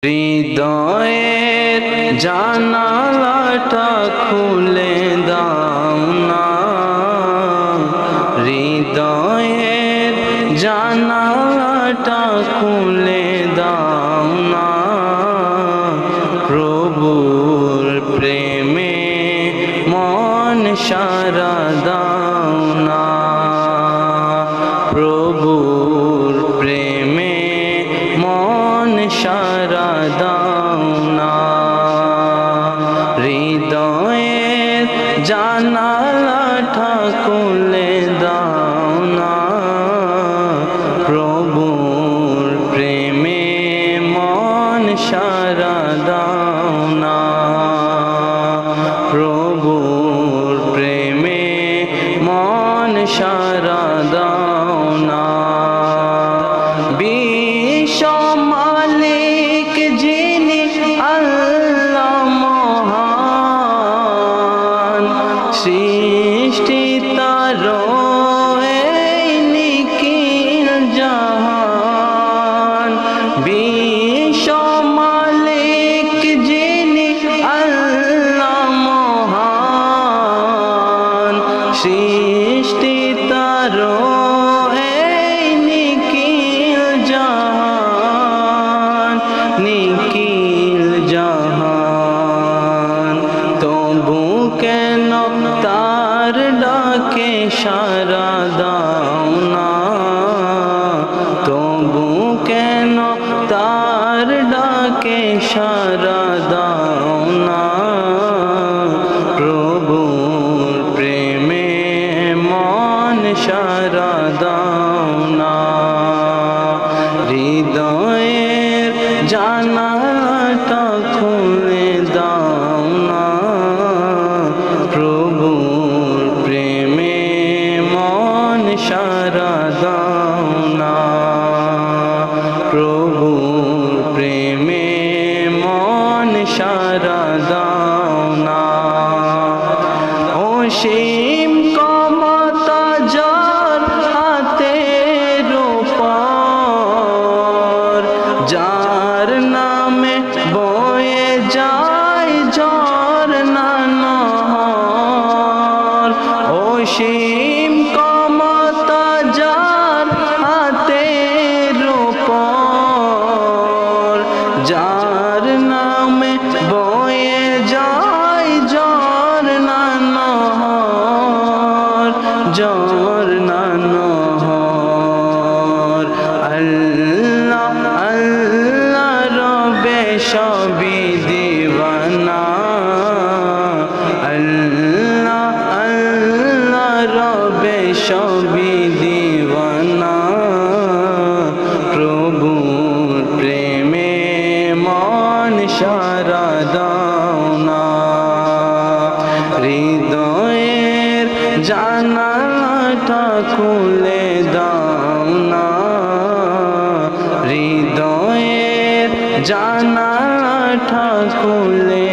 হৃদয়ের জানালাটা খুলে দাও না, হৃদয়ের জানালাটা খুলে দাও না, প্রভুর প্রেমে মন সারা দাও না, প্রভুর প্রেমে মন সারা দাও না, হৃদয়ের জানালাটা খুলে দাও না, প্রভুর প্রেমে মন সারা দাও না, প্রভুর প্রেমে মন সারা দাও না। মালিক যিনি আল্লাহ মহান, সৃষ্টি তার এই নিখিল জাহান, বিশ্ব মালিক যিনি আল্লাহ মহান, সৃষ্টি তার নিখিল জাহান, তবু কেন তার ডাকে সারা দাও না, তবু কেন তার ডাকে সারা দাও না, প্রভুর প্রেমে মন সারা দাও না, হৃদয়ের জানালাটা খুলে দাও না, প্রভুর প্রেমে মন সারা দাও না, প্রভুর প্রেমে মন সারা দাও না। অসীম ক্ষমতা যার হাতের উপর, যার নামে বয়ে যায় ঝরনা নহর, অসীম ক্ষমতা যার হাতের উপর, যার নামে বয়ে যায় ঝরনা নহর, ঝরনা নহর। আল্লাহ আল্লাহ রবে সবই দিওয়ানা, আল্লাহ আল্লাহ রবে সবই দিওয়ানা, প্রভুর প্রেমে মন সারা দাও না, হৃদয়ের জানালাটা খুলে দাও না, হৃদয়ের জানালাটা খুলে